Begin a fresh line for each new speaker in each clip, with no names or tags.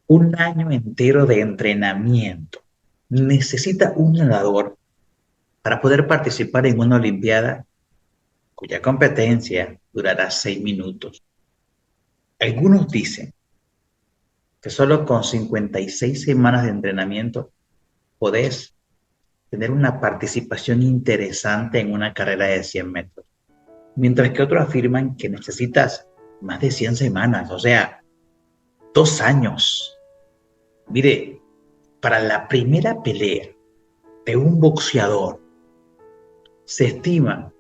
Un año entero de entrenamiento necesita un nadador para poder participar en una olimpiada cuya competencia durará 6 minutos. Algunos dicen que solo con 56 semanas de entrenamiento podés tener una participación interesante en una carrera de 100 metros, mientras que otros afirman que necesitas más de 100 semanas, o sea, 2 años. Mire, para la primera pelea de un boxeador se estima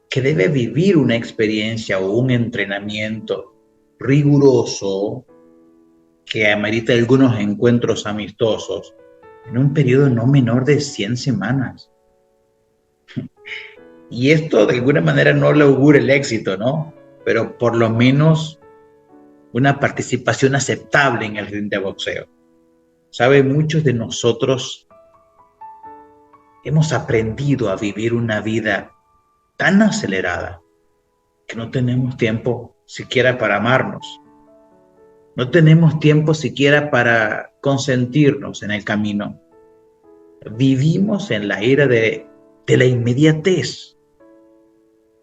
que debe vivir una experiencia o un entrenamiento riguroso que amerita algunos encuentros amistosos en un periodo no menor de 100 semanas. Y esto de alguna manera no le augura el éxito, ¿no? Pero por lo menos una participación aceptable en el ring de boxeo. Sabe, muchos de nosotros hemos aprendido a vivir una vida tan acelerada que no tenemos tiempo siquiera para amarnos. No tenemos tiempo siquiera para consentirnos en el camino. Vivimos en la era de la inmediatez,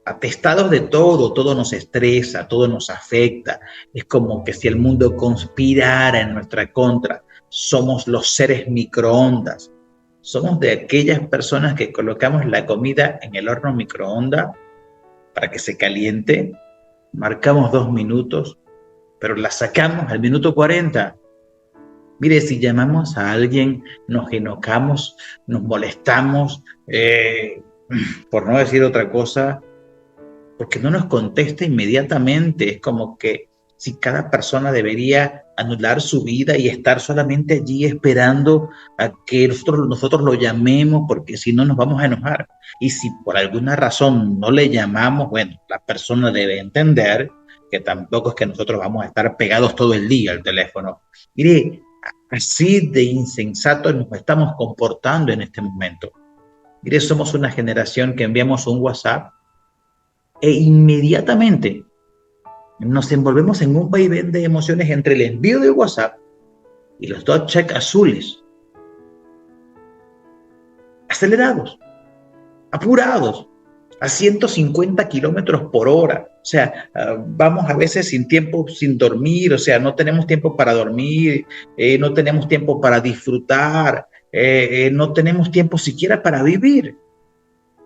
atestados de todo, todo nos estresa, todo nos afecta. Es como que si el mundo conspirara en nuestra contra. Somos los seres microondas. Somos de aquellas personas que colocamos la comida en el horno microondas para que se caliente, marcamos 2 minutos, pero la sacamos al minuto 40. Mire, si llamamos a alguien, nos enojamos, nos molestamos, por no decir otra cosa, porque no nos contesta inmediatamente. Es como que si cada persona debería anular su vida y estar solamente allí esperando a que nosotros lo llamemos, porque si no nos vamos a enojar. Y si por alguna razón no le llamamos, bueno, la persona debe entender que tampoco es que nosotros vamos a estar pegados todo el día al teléfono. Mire, así de insensatos nos estamos comportando en este momento. Mire, somos una generación que enviamos un WhatsApp e inmediatamente nos envolvemos en un vaivén de emociones entre el envío de WhatsApp y los dos check azules, acelerados, apurados, a 150 kilómetros por hora. O sea, vamos a veces sin tiempo, sin dormir, o sea, no tenemos tiempo para dormir, no tenemos tiempo para disfrutar, no tenemos tiempo siquiera para vivir.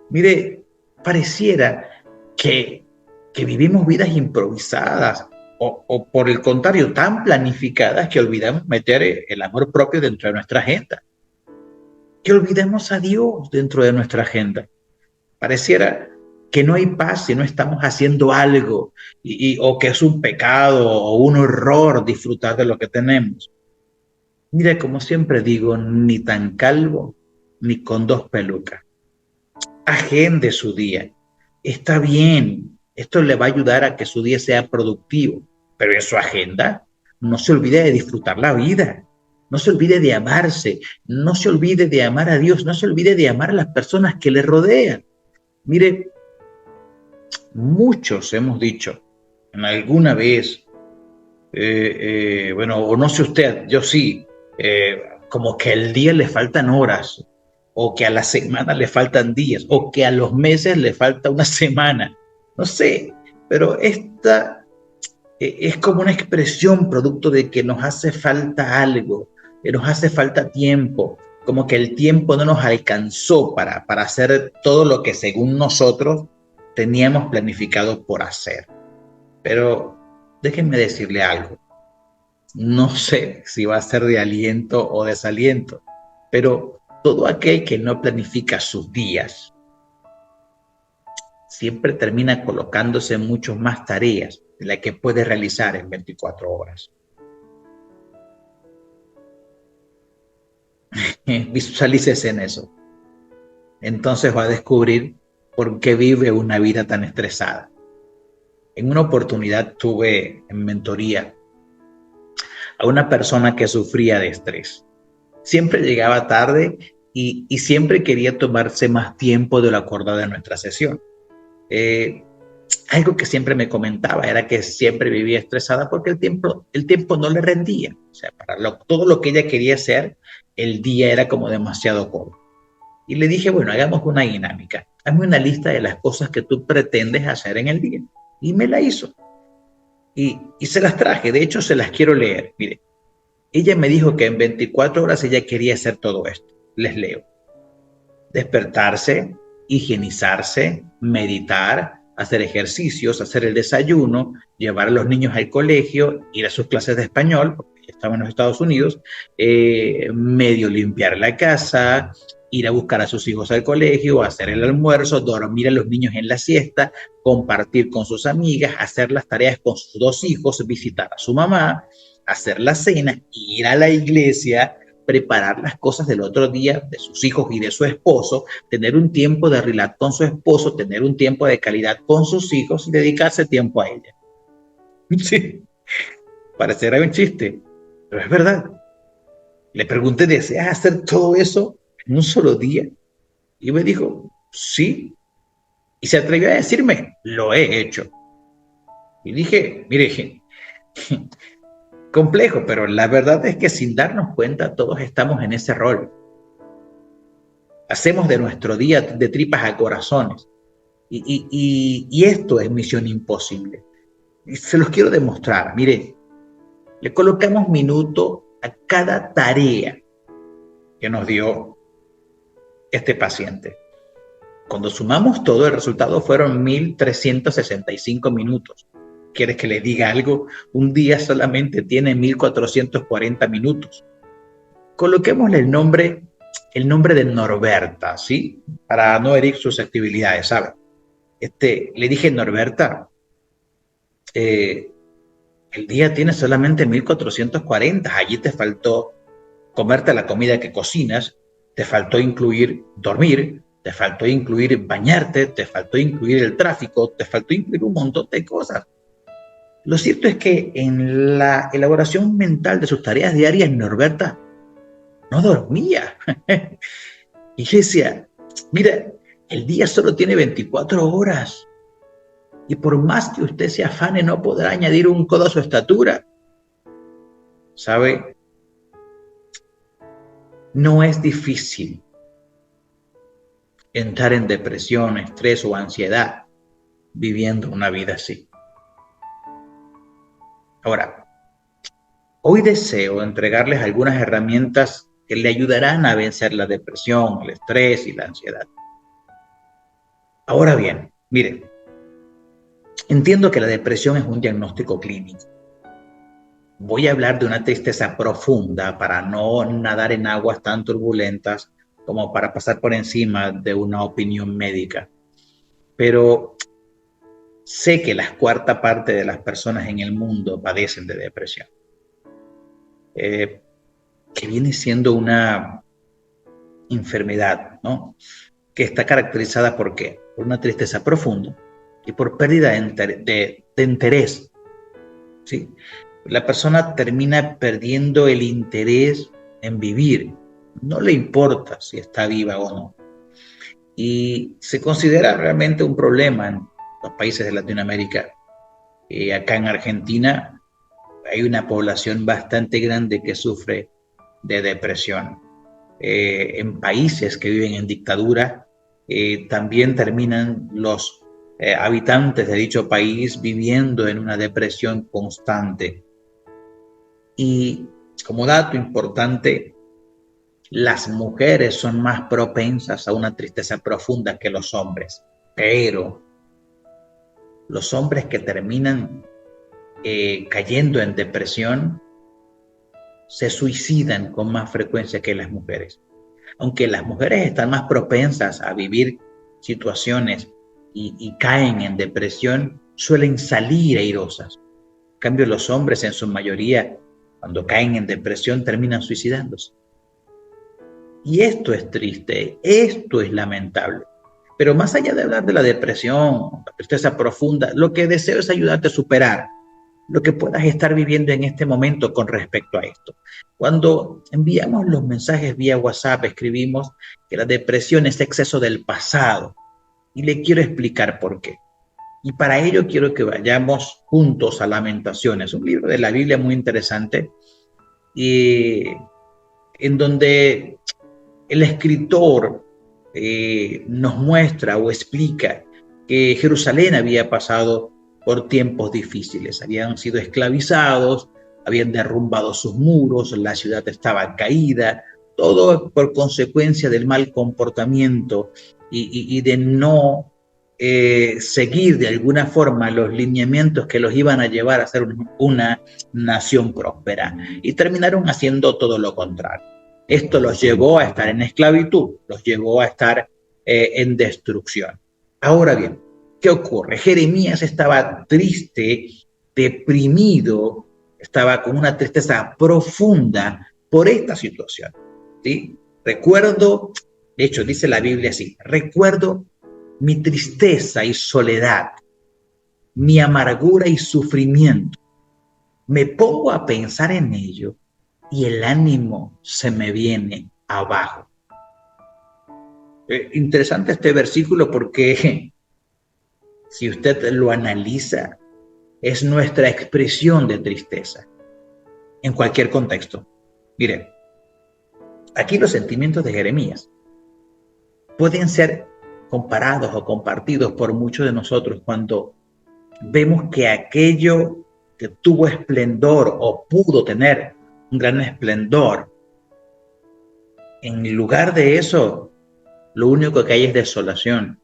Mire, pareciera que, que vivimos vidas improvisadas o por el contrario, tan planificadas que olvidamos meter el amor propio dentro de nuestra agenda, que olvidamos a Dios dentro de nuestra agenda. Pareciera que no hay paz si no estamos haciendo algo o que es un pecado o un horror disfrutar de lo que tenemos. Mira, como siempre digo, ni tan calvo ni con dos pelucas. Agende su día. Está bien, esto le va a ayudar a que su día sea productivo, pero en su agenda no se olvide de disfrutar la vida, no se olvide de amarse, no se olvide de amar a Dios, no se olvide de amar a las personas que le rodean. Mire, muchos hemos dicho en alguna vez, bueno, o no sé usted, yo sí, como que al día le faltan horas, o que a la semana le faltan días, o que a los meses le falta una semana, no sé, pero esta es como una expresión producto de que nos hace falta algo, que nos hace falta tiempo, como que el tiempo no nos alcanzó para hacer todo lo que según nosotros teníamos planificado por hacer. Pero déjenme decirle algo. No sé si va a ser de aliento o desaliento, pero todo aquel que no planifica sus días siempre termina colocándose muchas más tareas de las que puede realizar en 24 horas. Visualícese en eso. Entonces va a descubrir por qué vive una vida tan estresada. En una oportunidad tuve en mentoría a una persona que sufría de estrés. Siempre llegaba tarde y siempre quería tomarse más tiempo de lo acordado en nuestra sesión. algo que siempre me comentaba era que siempre vivía estresada porque el tiempo no le rendía. O sea, todo lo que ella quería hacer, el día era como demasiado corto. Y le dije, bueno, hagamos una dinámica. Hazme una lista de las cosas que tú pretendes hacer en el día. Y me la hizo. Y se las traje. De hecho, se las quiero leer. Mire, ella me dijo que en 24 horas ella quería hacer todo esto. Les leo. Despertarse, higienizarse, meditar, hacer ejercicios, hacer el desayuno, llevar a los niños al colegio, ir a sus clases de español, porque estaban en los Estados Unidos, medio limpiar la casa, ir a buscar a sus hijos al colegio, hacer el almuerzo, dormir a los niños en la siesta, compartir con sus amigas, hacer las tareas con sus dos hijos, visitar a su mamá, hacer la cena, ir a la iglesia, preparar las cosas del otro día de sus hijos y de su esposo, tener un tiempo de relax con su esposo, tener un tiempo de calidad con sus hijos y dedicarse tiempo a ella. Sí, parecerá un chiste, pero es verdad. Le pregunté, ¿deseas hacer todo eso en un solo día? Y me dijo, sí. Y se atrevió a decirme, lo he hecho. Y dije, mire, complejo, pero la verdad es que sin darnos cuenta todos estamos en ese rol. Hacemos de nuestro día de tripas a corazones. Y esto es misión imposible. Y se los quiero demostrar. Mire, le colocamos minuto a cada tarea que nos dio este paciente. Cuando sumamos todo, el resultado fueron 1.365 minutos. ¿Quieres que le diga algo? Un día solamente tiene 1.440 minutos. Coloquémosle el nombre de Norberta, ¿sí? Para no herir susceptibilidades, ¿sabes? Le dije, Norberta, el día tiene solamente 1.440. Allí te faltó comerte la comida que cocinas, te faltó incluir dormir, te faltó incluir bañarte, te faltó incluir el tráfico, te faltó incluir un montón de cosas. Lo cierto es que en la elaboración mental de sus tareas diarias, Norberta no dormía. Y yo decía, mira, el día solo tiene 24 horas. Y por más que usted se afane, no podrá añadir un codo a su estatura. ¿Sabe? No es difícil entrar en depresión, estrés o ansiedad viviendo una vida así. Ahora, hoy deseo entregarles algunas herramientas que le ayudarán a vencer la depresión, el estrés y la ansiedad. Ahora bien, miren, entiendo que la depresión es un diagnóstico clínico. Voy a hablar de una tristeza profunda para no nadar en aguas tan turbulentas como para pasar por encima de una opinión médica. Pero sé que la cuarta parte de las personas en el mundo padecen de depresión, que viene siendo una enfermedad, ¿no? Que está caracterizada ¿por qué? Por una tristeza profunda y por pérdida de interés, ¿sí? La persona termina perdiendo el interés en vivir, no le importa si está viva o no. Y se considera realmente un problema en los países de Latinoamérica. Acá en Argentina hay una población bastante grande que sufre de depresión. En países que viven en dictadura, también terminan los habitantes de dicho país viviendo en una depresión constante. Y como dato importante, las mujeres son más propensas a una tristeza profunda que los hombres, pero los hombres que terminan cayendo en depresión se suicidan con más frecuencia que las mujeres. Aunque las mujeres están más propensas a vivir situaciones y caen en depresión, suelen salir airosas. En cambio, los hombres en su mayoría, cuando caen en depresión, terminan suicidándose. Y esto es triste, esto es lamentable. Pero más allá de hablar de la depresión, la tristeza profunda, lo que deseo es ayudarte a superar lo que puedas estar viviendo en este momento con respecto a esto. Cuando enviamos los mensajes vía WhatsApp, escribimos que la depresión es exceso del pasado. Y le quiero explicar por qué. Y para ello quiero que vayamos juntos a Lamentaciones, un libro de la Biblia muy interesante, y en donde el escritor nos muestra o explica que Jerusalén había pasado por tiempos difíciles, habían sido esclavizados, habían derrumbado sus muros, la ciudad estaba caída, todo por consecuencia del mal comportamiento y de no seguir de alguna forma los lineamientos que los iban a llevar a ser una nación próspera, y terminaron haciendo todo lo contrario. Esto los llevó a estar en esclavitud, los llevó a estar en destrucción. Ahora bien, ¿qué ocurre? Jeremías estaba triste, deprimido, estaba con una tristeza profunda por esta situación, ¿sí? Recuerdo, de hecho dice la Biblia así, recuerdo mi tristeza y soledad, mi amargura y sufrimiento. Me pongo a pensar en ello y el ánimo se me viene abajo. Interesante este versículo porque si usted lo analiza, es nuestra expresión de tristeza en cualquier contexto. Mire, aquí los sentimientos de Jeremías pueden ser comparados o compartidos por muchos de nosotros cuando vemos que aquello que tuvo esplendor o pudo tener un gran esplendor, en lugar de eso, lo único que hay es desolación,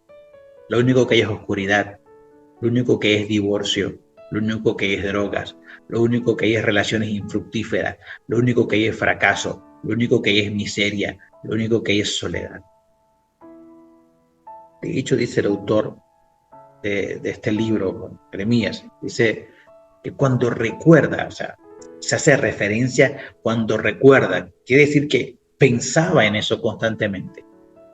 lo único que hay es oscuridad, lo único que es divorcio, lo único que hay es drogas, lo único que hay es relaciones infructíferas, lo único que hay es fracaso, lo único que hay es miseria, lo único que hay es soledad. De hecho, dice el autor de este libro, Jeremías, dice que cuando recuerda, o sea, se hace referencia cuando recuerda, quiere decir que pensaba en eso constantemente,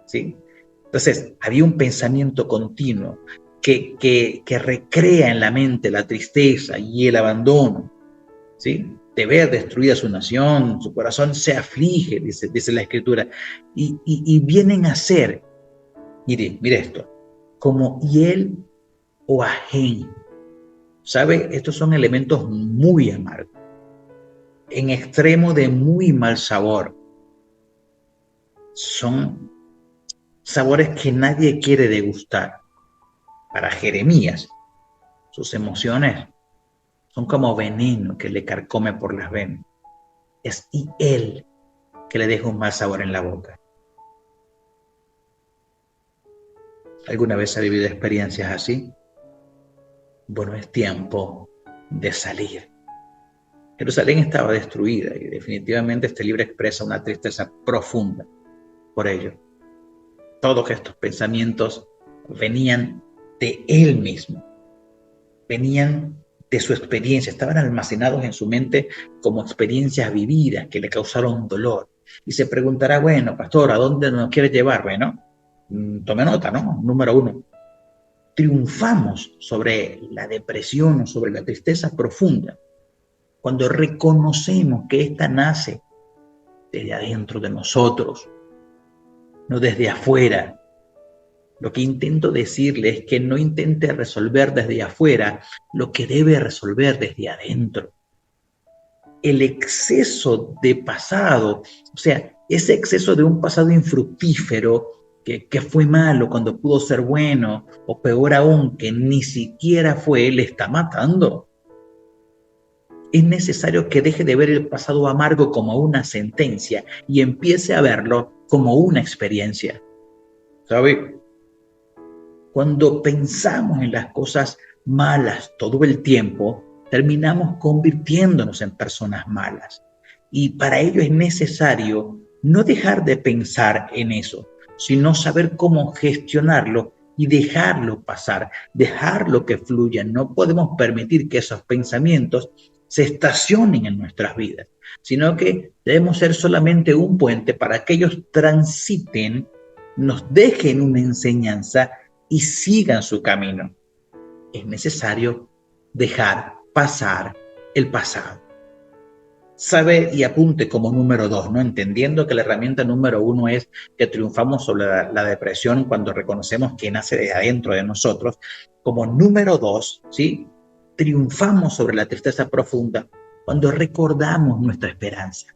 ¿sí? Entonces, había un pensamiento continuo que recrea en la mente la tristeza y el abandono, ¿sí? De ver destruida su nación, su corazón se aflige, dice la Escritura, y vienen a ser, mire esto, como hiel o ajén. ¿Sabe? Estos son elementos muy amargos, en extremo de muy mal sabor. Son sabores que nadie quiere degustar. Para Jeremías, sus emociones son como veneno que le carcome por las venas. Es él que le deja un mal sabor en la boca. ¿Alguna vez ha vivido experiencias así? Bueno, es tiempo de salir. Jerusalén estaba destruida y definitivamente este libro expresa una tristeza profunda por ello. Todos estos pensamientos venían de él mismo, venían de su experiencia, estaban almacenados en su mente como experiencias vividas que le causaron dolor. Y se preguntará, bueno, pastor, ¿a dónde nos quiere llevar? Bueno, tome nota, ¿no? Número 1, triunfamos sobre la depresión o sobre la tristeza profunda cuando reconocemos que esta nace desde adentro de nosotros, no desde afuera. Lo que intento decirle es que no intente resolver desde afuera lo que debe resolver desde adentro. El exceso de pasado, o sea, ese exceso de un pasado infructífero que fue malo cuando pudo ser bueno, o peor aún, que ni siquiera fue, le está matando. Es necesario que deje de ver el pasado amargo como una sentencia y empiece a verlo como una experiencia. ¿Sabe? Cuando pensamos en las cosas malas todo el tiempo, terminamos convirtiéndonos en personas malas. Y para ello es necesario no dejar de pensar en eso, sino saber cómo gestionarlo y dejarlo pasar, dejarlo que fluya. No podemos permitir que esos pensamientos se estacionen en nuestras vidas, sino que debemos ser solamente un puente para que ellos transiten, nos dejen una enseñanza y sigan su camino. Es necesario dejar pasar el pasado. Sabe y apunte como número 2, ¿no? Entendiendo que la herramienta número 1 es que triunfamos sobre la depresión cuando reconocemos que nace de adentro de nosotros. Como número 2, ¿sí? Triunfamos sobre la tristeza profunda cuando recordamos nuestra esperanza.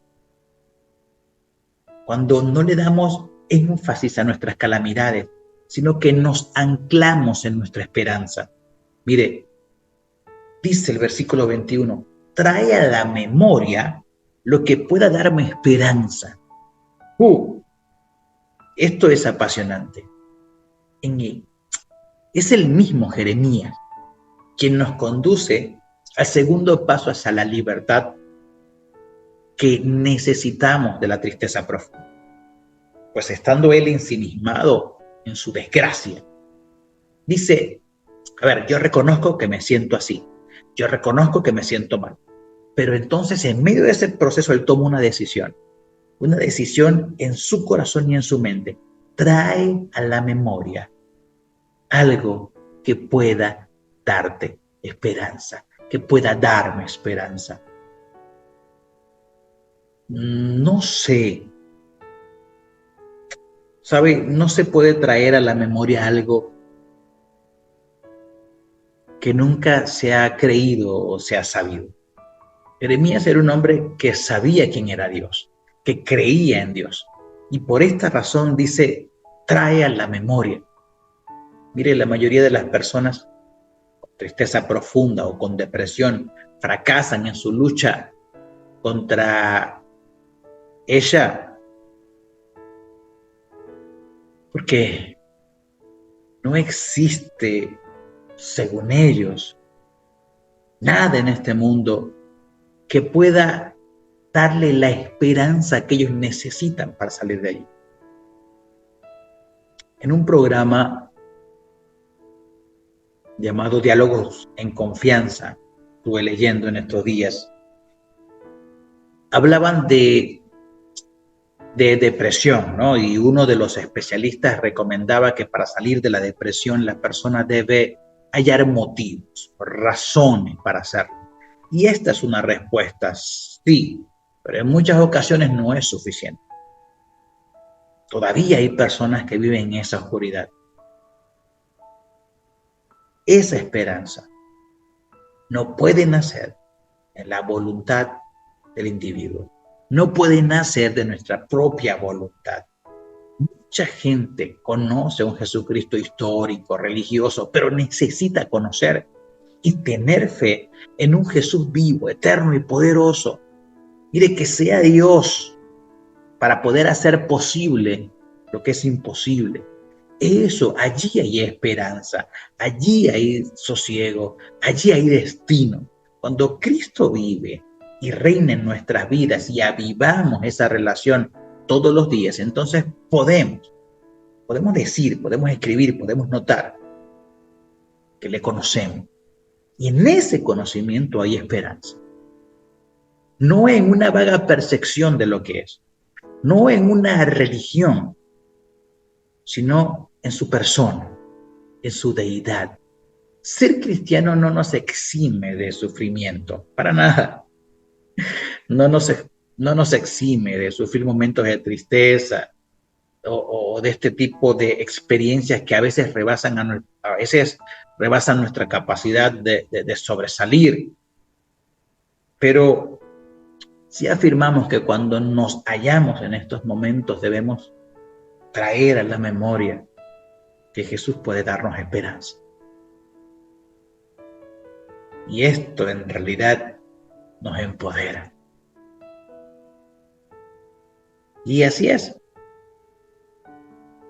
Cuando no le damos énfasis a nuestras calamidades, sino que nos anclamos en nuestra esperanza. Mire, dice el versículo 21, trae a la memoria lo que pueda darme esperanza. Esto es apasionante. Es el mismo Jeremías quien nos conduce al segundo paso hacia la libertad que necesitamos de la tristeza profunda. Pues estando él ensimismado en su desgracia, dice, a ver, yo reconozco que me siento así, yo reconozco que me siento mal, pero entonces en medio de ese proceso él toma una decisión en su corazón y en su mente. Trae a la memoria algo que pueda darte esperanza, que pueda darme esperanza. No sé, ¿sabe? No se puede traer a la memoria algo que nunca se ha creído o se ha sabido. Jeremías era un hombre que sabía quién era Dios, que creía en Dios. Y por esta razón dice, trae a la memoria. Mire, la mayoría de las personas con tristeza profunda o con depresión fracasan en su lucha contra ella porque no existe, según ellos, nada en este mundo que pueda darle la esperanza que ellos necesitan para salir de ahí. En un programa llamado Diálogos en Confianza, estuve leyendo en estos días, hablaban de depresión, ¿no? Y uno de los especialistas recomendaba que para salir de la depresión la persona debe hallar motivos, razones para hacerlo. Y esta es una respuesta, sí, pero en muchas ocasiones no es suficiente. Todavía hay personas que viven en esa oscuridad. Esa esperanza no puede nacer en la voluntad del individuo. No puede nacer de nuestra propia voluntad. Mucha gente conoce a un Jesucristo histórico, religioso, pero necesita conocer y tener fe en un Jesús vivo, eterno y poderoso. Mire, que sea Dios para poder hacer posible lo que es imposible. Eso, allí hay esperanza, allí hay sosiego, allí hay destino. Cuando Cristo vive y reina en nuestras vidas y avivamos esa relación todos los días, entonces podemos decir, podemos escribir, podemos notar que le conocemos. Y en ese conocimiento hay esperanza. No en una vaga percepción de lo que es, no en una religión, sino en su persona, en su deidad. Ser cristiano no nos exime de sufrimiento, para nada. No nos exime de sufrir momentos de tristeza o de este tipo de experiencias que a veces rebasan nuestra capacidad de sobresalir. Pero sí afirmamos que cuando nos hallamos en estos momentos debemos traer a la memoria que Jesús puede darnos esperanza. Y esto en realidad nos empodera. Y así es.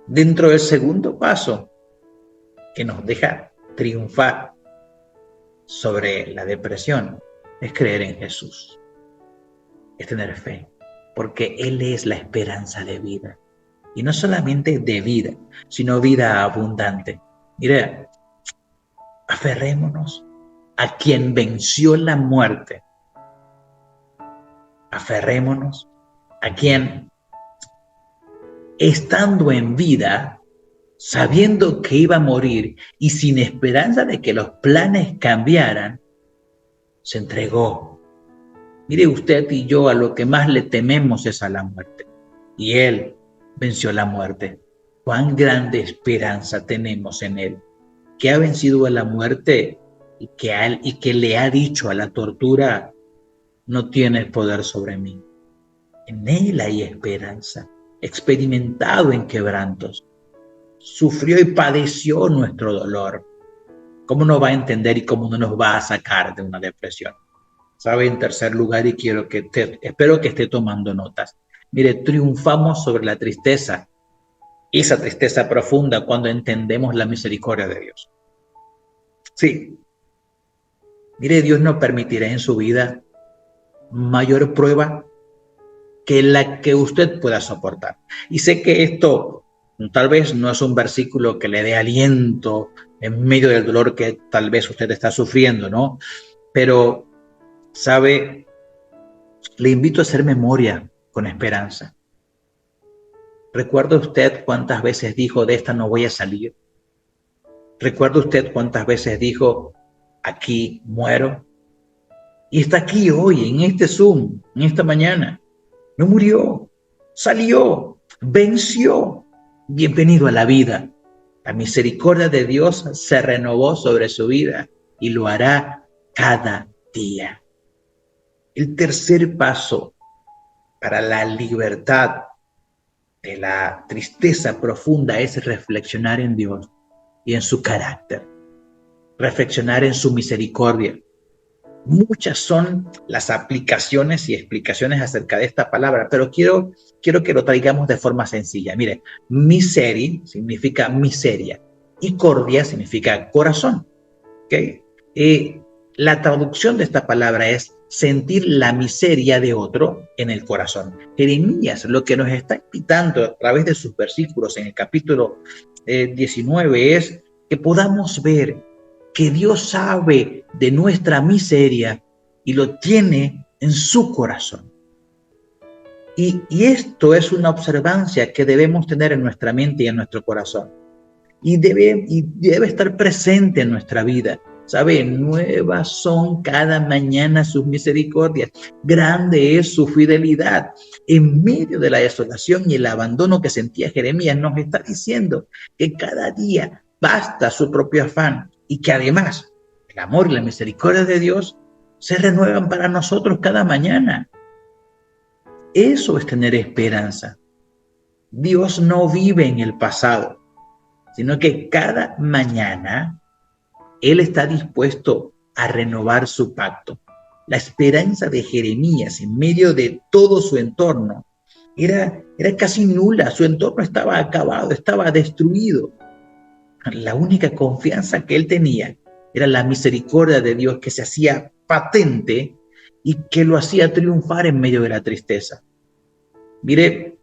Dentro del segundo paso que nos deja triunfar sobre la depresión es creer en Jesús, es tener fe, porque Él es la esperanza de vida. Y no solamente de vida, sino vida abundante. Mira, aferrémonos a quien venció la muerte. Aferrémonos a quien, estando en vida, sabiendo que iba a morir y sin esperanza de que los planes cambiaran, se entregó Mire usted y yo a lo que más le tememos es a la muerte. Y Él venció la muerte. Cuán grande esperanza tenemos en Él, que ha vencido a la muerte y que le ha dicho a la tortura, no tienes poder sobre mí. En Él hay esperanza, experimentado en quebrantos. Sufrió y padeció nuestro dolor. ¿Cómo no va a entender y cómo no nos va a sacar de una depresión? ¿Sabe? En tercer lugar, y espero que esté tomando notas. Mire, triunfamos sobre la tristeza, esa tristeza profunda, cuando entendemos la misericordia de Dios. Sí, mire, Dios no permitirá en su vida mayor prueba que la que usted pueda soportar. Y sé que esto tal vez no es un versículo que le dé aliento en medio del dolor que tal vez usted está sufriendo, ¿no? Pero, ¿sabe? Le invito a hacer memoria con esperanza. ¿Recuerda usted cuántas veces dijo, de esta no voy a salir? ¿Recuerda usted cuántas veces dijo, aquí muero? Y está aquí hoy, en este Zoom, en esta mañana. No murió, salió, venció. Bienvenido a la vida. La misericordia de Dios se renovó sobre su vida y lo hará cada día. El tercer paso para la libertad de la tristeza profunda es reflexionar en Dios y en su carácter, reflexionar en su misericordia. Muchas son las aplicaciones y explicaciones acerca de esta palabra, pero quiero que lo traigamos de forma sencilla. Mire, miseri significa miseria y cordia significa corazón. ¿Okay? La traducción de esta palabra es sentir la miseria de otro en el corazón. Jeremías lo que nos está invitando a través de sus versículos en el capítulo 19 es que podamos ver que Dios sabe de nuestra miseria y lo tiene en su corazón. Y esto es una observancia que debemos tener en nuestra mente y en nuestro corazón. Y debe estar presente en nuestra vida. ¿Sabe? Nuevas son cada mañana sus misericordias. Grande es su fidelidad. En medio de la desolación y el abandono que sentía Jeremías, nos está diciendo que cada día basta su propio afán y que además el amor y la misericordia de Dios se renuevan para nosotros cada mañana. Eso es tener esperanza. Dios no vive en el pasado, sino que cada mañana Él está dispuesto a renovar su pacto. La esperanza de Jeremías en medio de todo su entorno era casi nula. Su entorno estaba acabado, estaba destruido. La única confianza que él tenía era la misericordia de Dios que se hacía patente y que lo hacía triunfar en medio de la tristeza. Mire,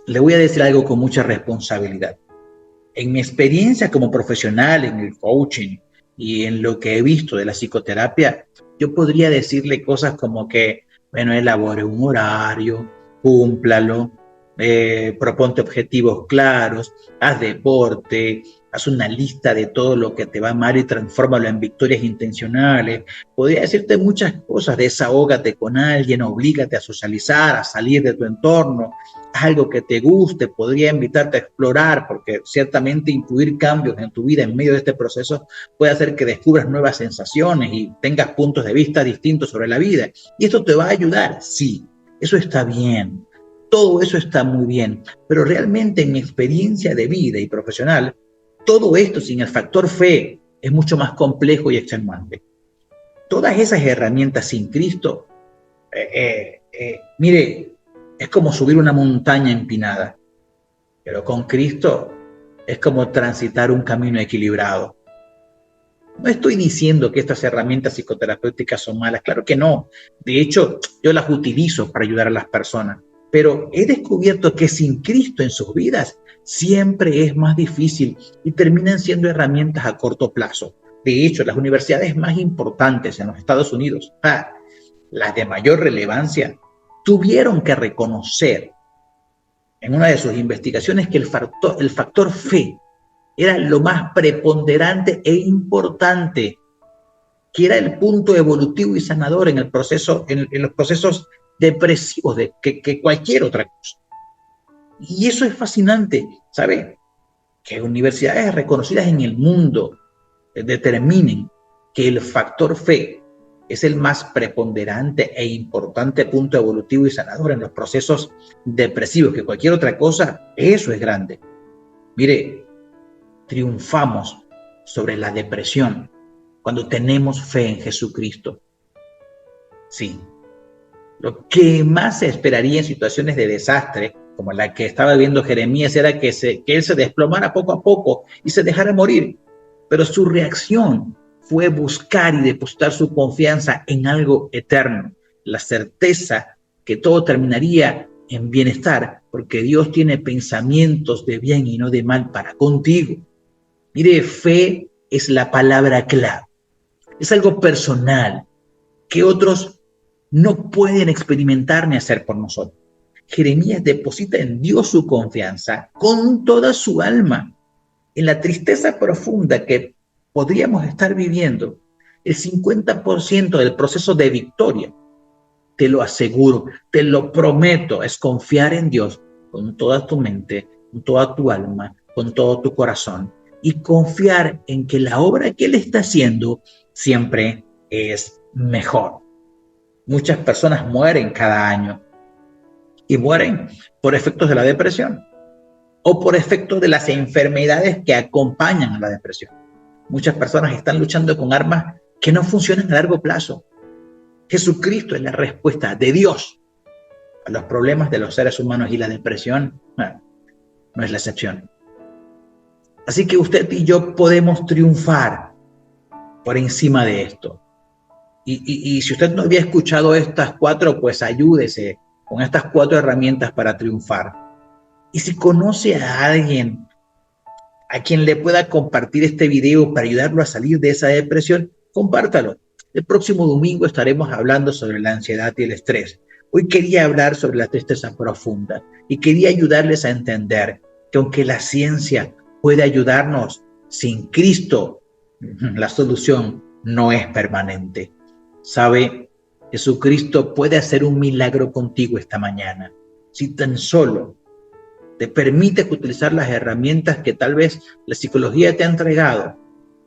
le voy a decir algo con mucha responsabilidad. En mi experiencia como profesional en el coaching y en lo que he visto de la psicoterapia, yo podría decirle cosas como que, bueno, elabore un horario, cúmplalo, proponte objetivos claros, haz deporte, haz una lista de todo lo que te va mal y transfórmalo en victorias intencionales. Podría decirte muchas cosas, desahógate con alguien, oblígate a socializar, a salir de tu entorno, algo que te guste, podría invitarte a explorar, porque ciertamente incluir cambios en tu vida en medio de este proceso puede hacer que descubras nuevas sensaciones y tengas puntos de vista distintos sobre la vida. Y esto te va a ayudar, sí, eso está bien, todo eso está muy bien, pero realmente en mi experiencia de vida y profesional, todo esto sin el factor fe es mucho más complejo y extenuante. Todas esas herramientas sin Cristo, mire, es como subir una montaña empinada, pero con Cristo es como transitar un camino equilibrado. No estoy diciendo que estas herramientas psicoterapéuticas son malas, claro que no. De hecho, yo las utilizo para ayudar a las personas, pero he descubierto que sin Cristo en sus vidas siempre es más difícil y terminan siendo herramientas a corto plazo. De hecho, las universidades más importantes en los Estados Unidos, las de mayor relevancia, tuvieron que reconocer en una de sus investigaciones que el factor fe era lo más preponderante e importante que era el punto evolutivo y sanador en el proceso, en los procesos depresivos que cualquier otra cosa. Y eso es fascinante, ¿sabe? Que universidades reconocidas en el mundo determinen que el factor fe es el más preponderante e importante punto evolutivo y sanador en los procesos depresivos que cualquier otra cosa. Eso es grande. Mire, triunfamos sobre la depresión cuando tenemos fe en Jesucristo. Sí, lo que más se esperaría en situaciones de desastre, como la que estaba viendo Jeremías, era que él se desplomara poco a poco y se dejara morir. Pero su reacción fue buscar y depositar su confianza en algo eterno, la certeza que todo terminaría en bienestar, porque Dios tiene pensamientos de bien y no de mal para contigo. Mire, fe es la palabra clave. Es algo personal que otros no pueden experimentar ni hacer por nosotros. Jeremías deposita en Dios su confianza con toda su alma. En la tristeza profunda que podríamos estar viviendo, el 50% del proceso de victoria, te lo aseguro, te lo prometo, es confiar en Dios con toda tu mente, con toda tu alma, con todo tu corazón, y confiar en que la obra que Él está haciendo siempre es mejor. Muchas personas mueren cada año y mueren por efectos de la depresión o por efectos de las enfermedades que acompañan a la depresión. Muchas personas están luchando con armas que no funcionan a largo plazo. Jesucristo es la respuesta de Dios a los problemas de los seres humanos, y la depresión no es la excepción. Así que usted y yo podemos triunfar por encima de esto. Y si usted no había escuchado estas 4, pues ayúdese con estas 4 herramientas para triunfar. Y si conoce a alguien a quien le pueda compartir este video para ayudarlo a salir de esa depresión, compártalo. El próximo domingo estaremos hablando sobre la ansiedad y el estrés. Hoy quería hablar sobre la tristeza profunda y quería ayudarles a entender que aunque la ciencia puede ayudarnos, sin Cristo la solución no es permanente. ¿Sabe? Jesucristo puede hacer un milagro contigo esta mañana. Si tan solo te permites utilizar las herramientas que tal vez la psicología te ha entregado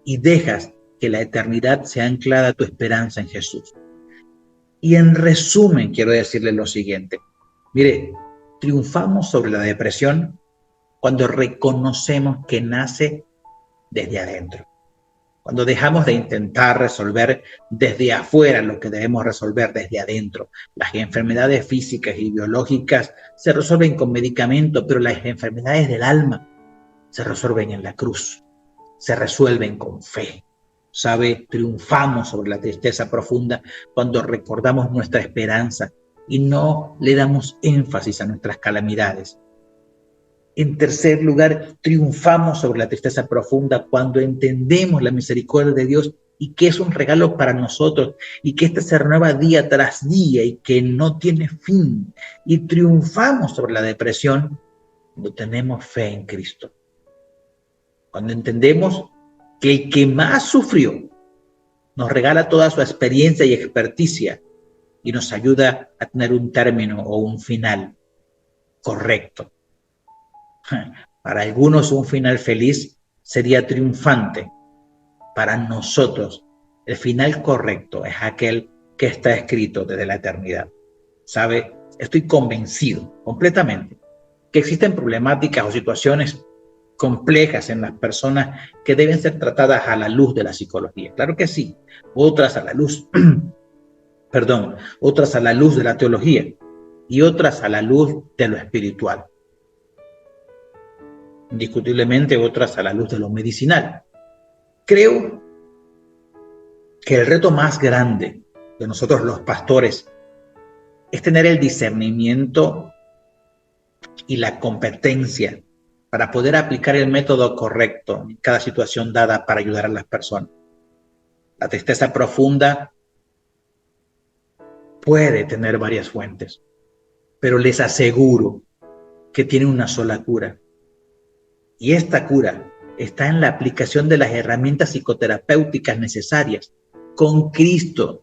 y dejas que la eternidad sea anclada a tu esperanza en Jesús. Y en resumen, quiero decirles lo siguiente. Mire, triunfamos sobre la depresión cuando reconocemos que nace desde adentro. Cuando dejamos de intentar resolver desde afuera lo que debemos resolver desde adentro. Las enfermedades físicas y biológicas se resuelven con medicamentos, pero las enfermedades del alma se resuelven en la cruz, se resuelven con fe. ¿Sabe? Triunfamos sobre la tristeza profunda cuando recordamos nuestra esperanza y no le damos énfasis a nuestras calamidades. En tercer lugar, triunfamos sobre la tristeza profunda cuando entendemos la misericordia de Dios y que es un regalo para nosotros y que ésta se renueva día tras día y que no tiene fin. Y triunfamos sobre la depresión cuando tenemos fe en Cristo. Cuando entendemos que el que más sufrió nos regala toda su experiencia y experticia y nos ayuda a tener un término o un final correcto. Para algunos un final feliz sería triunfante. Para nosotros el final correcto es aquel que está escrito desde la eternidad. ¿Sabe? Estoy convencido completamente que existen problemáticas o situaciones complejas en las personas que deben ser tratadas a la luz de la psicología. Claro que sí. Otras a la luz, otras a la luz de la teología y otras a la luz de lo espiritual. Indiscutiblemente otras a la luz de lo medicinal. Creo que el reto más grande de nosotros los pastores es tener el discernimiento y la competencia para poder aplicar el método correcto en cada situación dada para ayudar a las personas. La tristeza profunda puede tener varias fuentes, pero les aseguro que tiene una sola cura. Y esta cura está en la aplicación de las herramientas psicoterapéuticas necesarias, con Cristo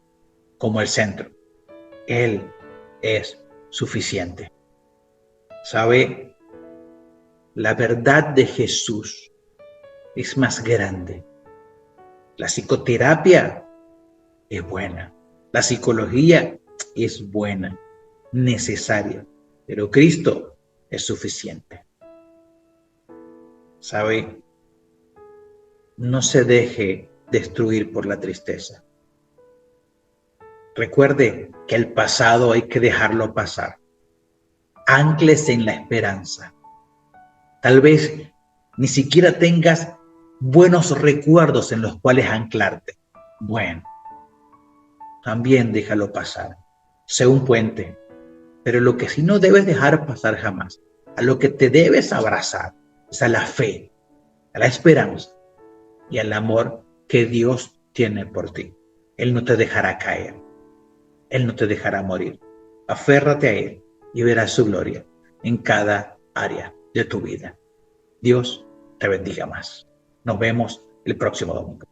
como el centro. Él es suficiente. ¿Sabe? La verdad de Jesús es más grande. La psicoterapia es buena. La psicología es buena, necesaria. Pero Cristo es suficiente. ¿Sabe? No se deje destruir por la tristeza. Recuerde que el pasado hay que dejarlo pasar. Ánclese en la esperanza. Tal vez ni siquiera tengas buenos recuerdos en los cuales anclarte. Bueno, también déjalo pasar. Sé un puente. Pero lo que sí no debes dejar pasar jamás, a lo que te debes abrazar, es a la fe, a la esperanza y al amor que Dios tiene por ti. Él no te dejará caer. Él no te dejará morir. Aférrate a Él y verás su gloria en cada área de tu vida. Dios te bendiga más. Nos vemos el próximo domingo.